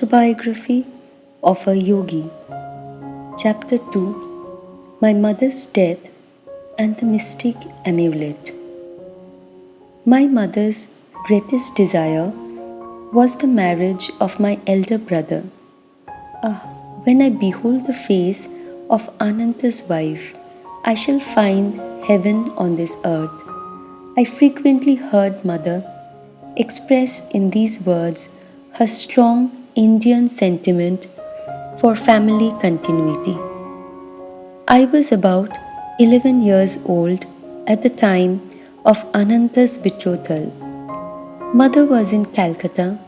Autobiography of a Yogi. Chapter 2. My Mother's Death and the Mystic Amulet. My mother's greatest desire was the marriage of my elder brother. Ah, when I behold the face of Ananta's wife, I shall find heaven on this earth. I frequently heard Mother express in these words her strong Indian sentiment for family continuity. I was about 11 years old at the time of Ananta's betrothal. Mother was in Calcutta,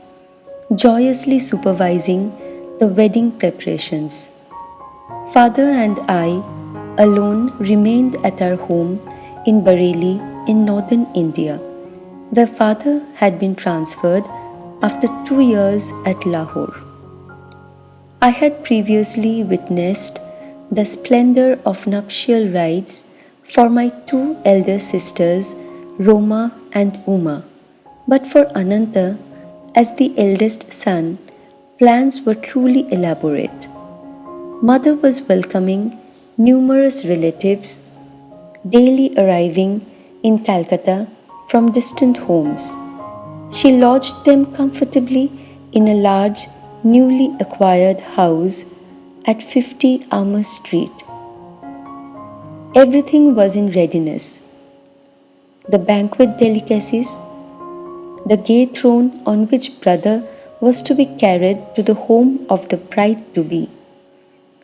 joyously supervising the wedding preparations. Father and I alone remained at our home in Bareilly in northern India. The father had been transferred after 2 years at Lahore. I had previously witnessed the splendor of nuptial rites for my 2 elder sisters, Roma and Uma. But for Ananta, as the eldest son, plans were truly elaborate. Mother was welcoming numerous relatives, daily arriving in Calcutta from distant homes. She lodged them comfortably in a large, newly acquired house at 50 Amer Street. Everything was in readiness. The banquet delicacies, the gay throne on which brother was to be carried to the home of the bride-to-be,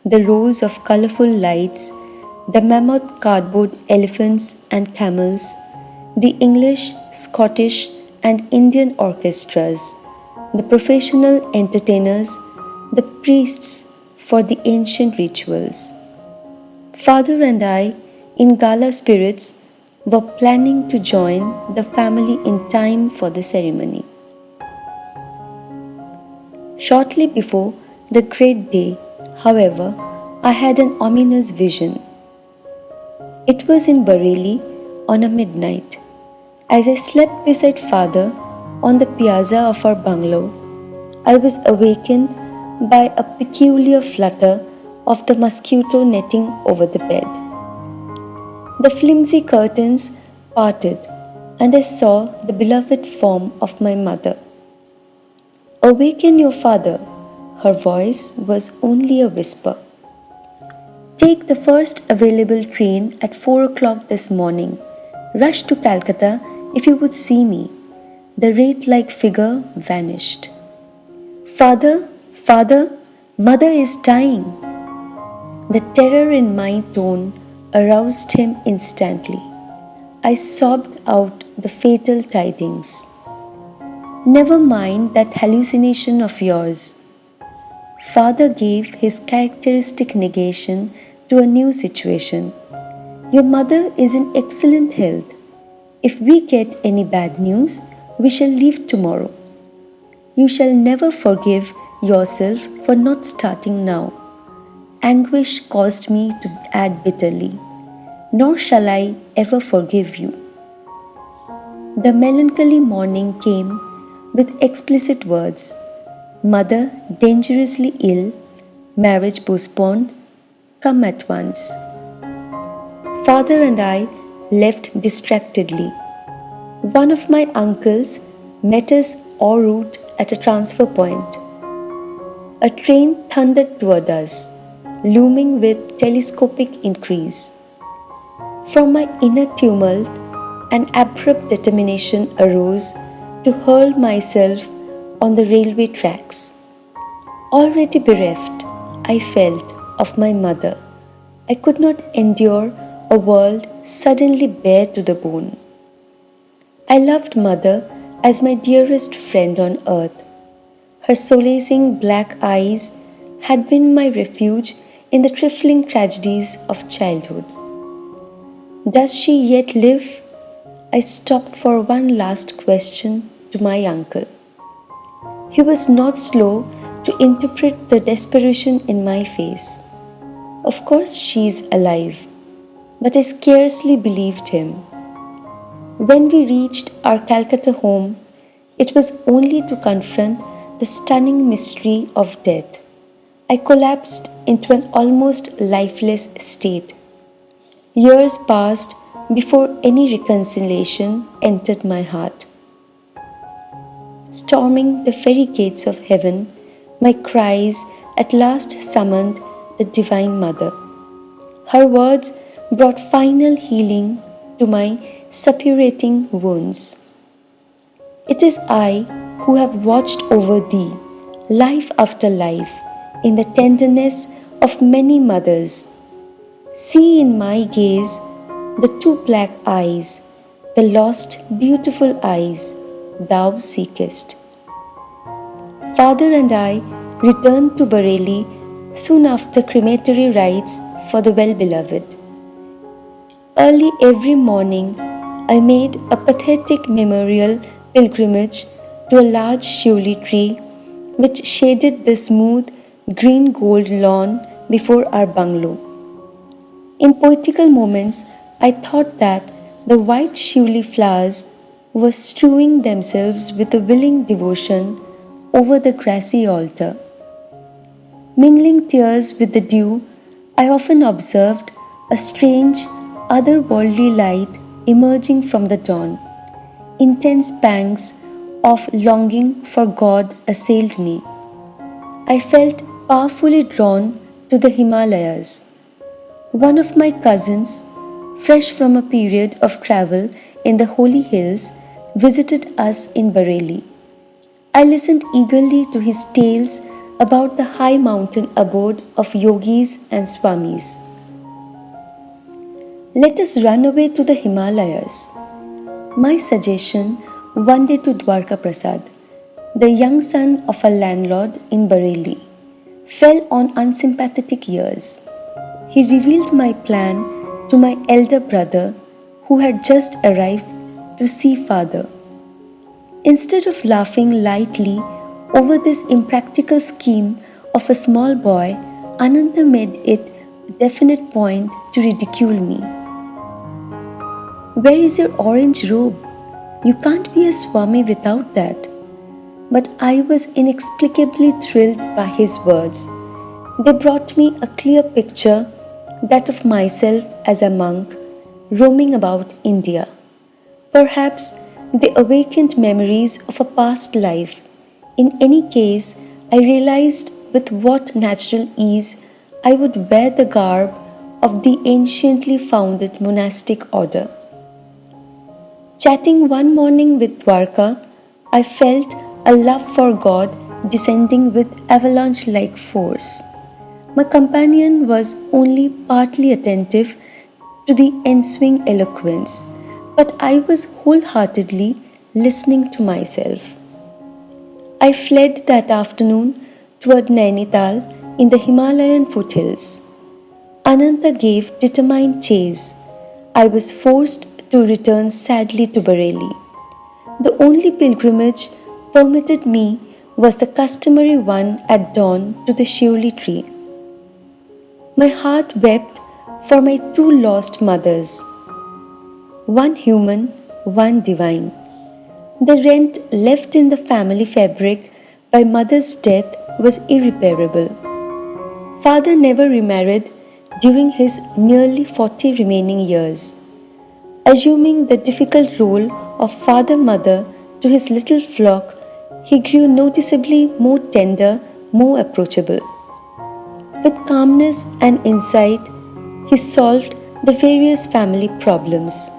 the rows of colorful lights, the mammoth cardboard elephants and camels, the English, Scottish, and Indian orchestras, the professional entertainers, the priests for the ancient rituals. Father and I, in gala spirits, were planning to join the family in time for the ceremony. Shortly before the great day, however, I had an ominous vision. It was in Bareilly on a midnight. As I slept beside Father on the piazza of our bungalow, I was awakened by a peculiar flutter of the mosquito netting over the bed. The flimsy curtains parted, and I saw the beloved form of my mother. "Awaken your father," her voice was only a whisper. "Take the first available train at 4 o'clock this morning. Rush to Calcutta if you would see me." The wraith-like figure vanished. "Father, father, mother is dying." The terror in my tone aroused him instantly. I sobbed out the fatal tidings. "Never mind that hallucination of yours." Father gave his characteristic negation to a new situation. "Your mother is in excellent health. If we get any bad news, we shall leave tomorrow. You shall never forgive yourself for not starting now." Anguish caused me to add bitterly, "Nor shall I ever forgive you." The melancholy morning came with explicit words: "Mother dangerously ill, marriage postponed, come at once." Father and I left distractedly. One of my uncles met us en route at a transfer point. A train thundered toward us, looming with telescopic increase. From my inner tumult, an abrupt determination arose to hurl myself on the railway tracks. Already bereft, I felt, of my mother. I could not endure a world suddenly bare to the bone. I loved Mother as my dearest friend on earth. Her solacing black eyes had been my refuge in the trifling tragedies of childhood. Does she yet live? I stopped for one last question to my uncle. He was not slow to interpret the desperation in my face. "Of course she is alive." But I scarcely believed him. When we reached our Calcutta home, it was only to confront the stunning mystery of death. I collapsed into an almost lifeless state. Years passed before any reconciliation entered my heart. Storming the very gates of heaven, my cries at last summoned the Divine Mother. Her words brought final healing to my suppurating wounds. It is I who have watched over thee, life after life, in the tenderness of many mothers. See in my gaze the two black eyes, the lost beautiful eyes thou seekest. Father and I returned to Bareilly soon after crematory rites for the well-beloved. Early every morning, I made a pathetic memorial pilgrimage to a large shivli tree which shaded the smooth green gold lawn before our bungalow. In poetical moments, I thought that the white shivli flowers were strewing themselves with a willing devotion over the grassy altar. Mingling tears with the dew, I often observed a strange, otherworldly light emerging from the dawn. Intense pangs of longing for God assailed me. I felt powerfully drawn to the Himalayas. One of my cousins, fresh from a period of travel in the holy hills, visited us in Bareilly. I listened eagerly to his tales about the high mountain abode of yogis and swamis. Let us run away to the Himalayas. My suggestion one day to Dwarka Prasad, the young son of a landlord in Bareilly, fell on unsympathetic ears. He revealed my plan to my elder brother who had just arrived to see father. Instead of laughing lightly over this impractical scheme of a small boy, Ananda made it a definite point to ridicule me. Where is your orange robe? You can't be a Swami without that. But I was inexplicably thrilled by his words. They brought me a clear picture, that of myself as a monk roaming about India. Perhaps they awakened memories of a past life. In any case, I realized with what natural ease I would wear the garb of the anciently founded monastic order. Chatting one morning with Dwarka, I felt a love for God descending with avalanche-like force. My companion was only partly attentive to the ensuing eloquence, but I was wholeheartedly listening to myself. I fled that afternoon toward Nainital in the Himalayan foothills. Ananta gave determined chase. I was forced to return sadly to Bareilly. The only pilgrimage permitted me was the customary one at dawn to the Shivli tree. My heart wept for my two lost mothers, one human, one divine. The rent left in the family fabric by mother's death was irreparable. Father never remarried during his nearly 40 remaining years. Assuming the difficult role of father-mother to his little flock, he grew noticeably more tender, more approachable. With calmness and insight, he solved the various family problems.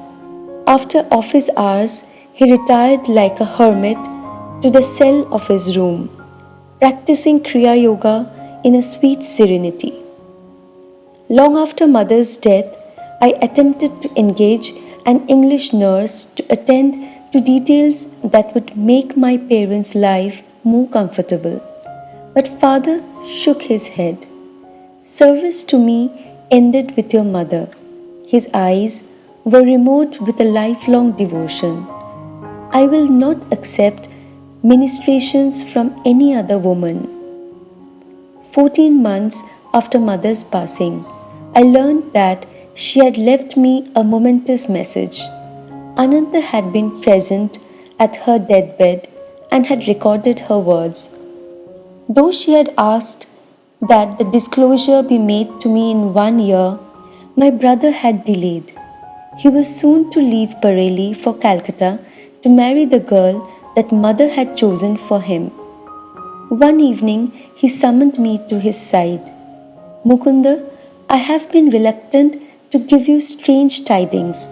After office hours, he retired like a hermit to the cell of his room, practicing Kriya Yoga in a sweet serenity. Long after mother's death, I attempted to engage an English nurse to attend to details that would make my parents' life more comfortable. But father shook his head. Service to me ended with your mother. His eyes were remote with a lifelong devotion. I will not accept ministrations from any other woman. 14 months after mother's passing, I learned that she had left me a momentous message. Ananta had been present at her deathbed and had recorded her words, Though she had asked that the disclosure be made to me in 1 year, my brother had delayed. He was soon to leave Bareilly for Calcutta to marry the girl that mother had chosen for him. One evening, he summoned me to his side. Mukunda, I have been reluctant to give you strange tidings.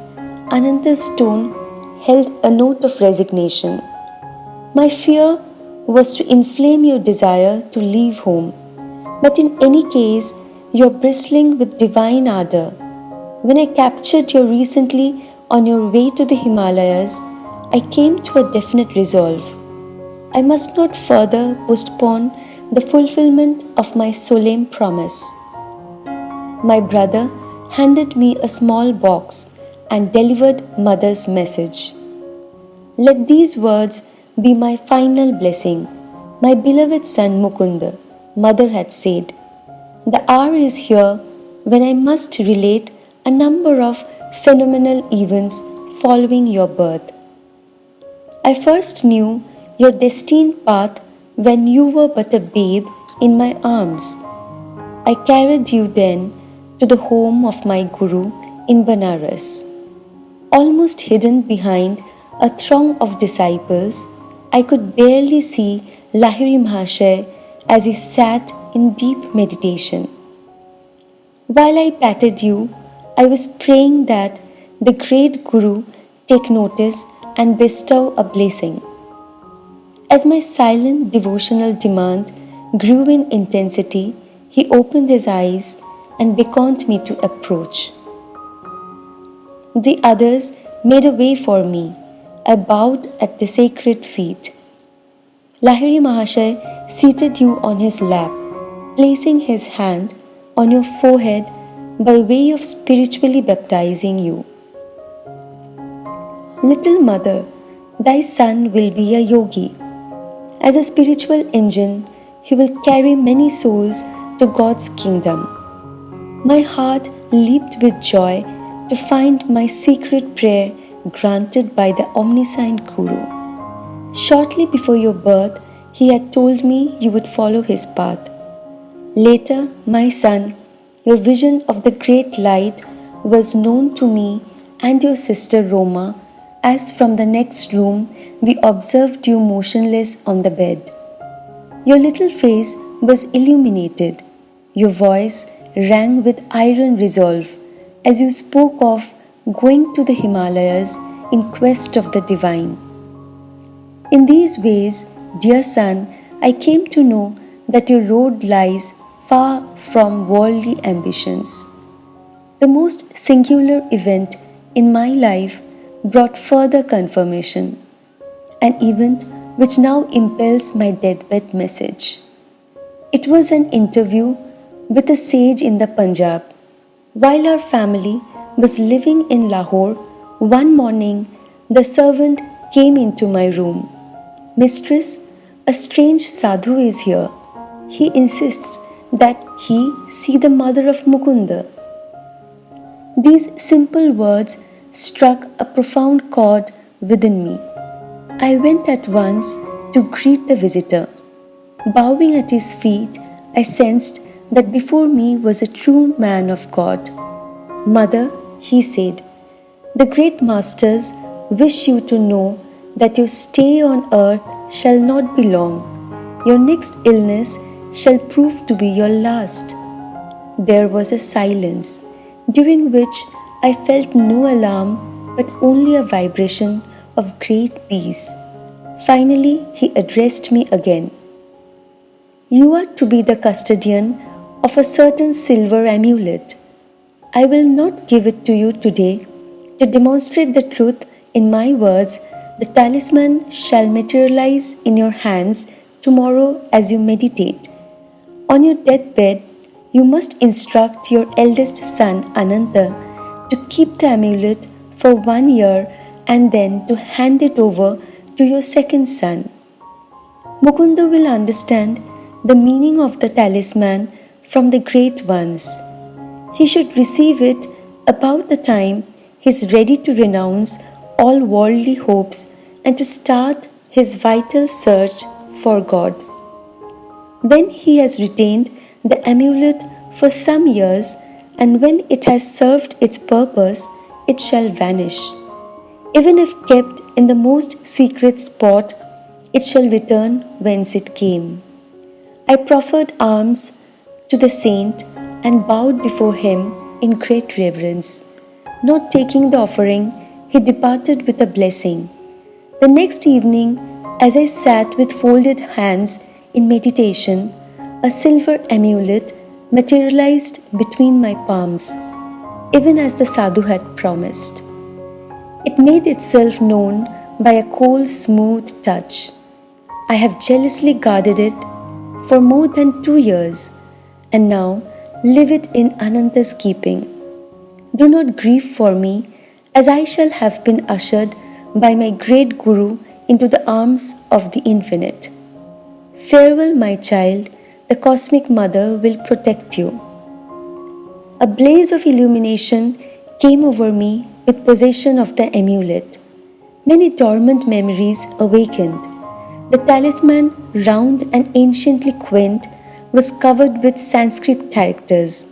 Ananta's tone held a note of resignation. My fear was to inflame your desire to leave home. But in any case, you're bristling with divine ardor. When I captured you recently on your way to the Himalayas, I came to a definite resolve. I must not further postpone the fulfillment of my solemn promise. My brother handed me a small box and delivered mother's message. Let these words be my final blessing. My beloved son Mukunda, mother had said, the hour is here when I must relate a number of phenomenal events following your birth. I first knew your destined path when you were but a babe in my arms. I carried you then to the home of my Guru in Banaras. Almost hidden behind a throng of disciples, I could barely see Lahiri Mahasaya as he sat in deep meditation. While I patted you, I was praying that the great Guru take notice and bestow a blessing. As my silent devotional demand grew in intensity, he opened his eyes and beckoned me to approach. The others made a way for me. I bowed at the sacred feet. Lahiri Mahasaya seated you on his lap, placing his hand on your forehead by way of spiritually baptizing you. Little mother, thy son will be a yogi. As a spiritual engine, he will carry many souls to God's kingdom. My heart leaped with joy to find my secret prayer granted by the omniscient Guru. Shortly before your birth, he had told me you would follow his path. Later, my son, your vision of the great light was known to me and your sister Roma, as from the next room we observed you motionless on the bed. Your little face was illuminated. Your voice rang with iron resolve as you spoke of going to the Himalayas in quest of the divine. In these ways, dear son, I came to know that your road lies far from worldly ambitions. The most singular event in my life brought further confirmation, an event which now impels my deathbed message. It was an interview with a sage in the Punjab. While our family was living in Lahore, one morning the servant came into my room. Mistress, a strange sadhu is here. He insists that he see the mother of Mukunda. These simple words struck a profound chord within me. I went at once to greet the visitor. Bowing at his feet, I sensed that before me was a true man of God. Mother, he said, the great masters wish you to know that your stay on earth shall not be long. Your next illness shall prove to be your last. There was a silence, during which I felt no alarm but only a vibration of great peace. Finally, he addressed me again. You are to be the custodian of a certain silver amulet. I will not give it to you today. To demonstrate the truth in my words, the talisman shall materialize in your hands tomorrow as you meditate. On your deathbed, you must instruct your eldest son Ananta to keep the amulet for 1 year and then to hand it over to your second son. Mukunda will understand the meaning of the talisman from the great ones. He should receive it about the time he is ready to renounce all worldly hopes and to start his vital search for God. When he has retained the amulet for some years, and when it has served its purpose, it shall vanish. Even if kept in the most secret spot, it shall return whence it came. I proffered alms to the saint and bowed before him in great reverence. Not taking the offering, he departed with a blessing. The next evening, as I sat with folded hands in meditation, a silver amulet materialized between my palms, even as the sadhu had promised. It made itself known by a cold, smooth touch. I have jealously guarded it for more than 2 years, and now leave it in Ananta's keeping. Do not grieve for me, as I shall have been ushered by my great Guru into the arms of the Infinite. Farewell, my child, the Cosmic Mother will protect you. A blaze of illumination came over me with possession of the amulet. Many dormant memories awakened. The talisman, round and anciently quaint, was covered with Sanskrit characters.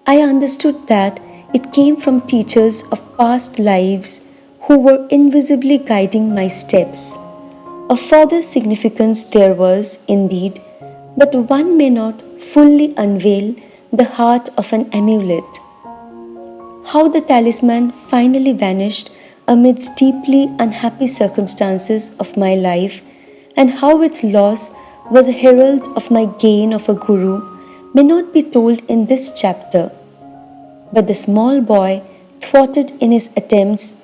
I understood that it came from teachers of past lives who were invisibly guiding my steps. A further significance there was, indeed, but one may not fully unveil the heart of an amulet. How the talisman finally vanished amidst deeply unhappy circumstances of my life, and how its loss was a herald of my gain of a guru, may not be told in this chapter. But the small boy, thwarted in his attempts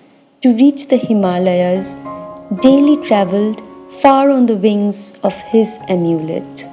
to reach the Himalayas, daily travelled far on the wings of his amulet.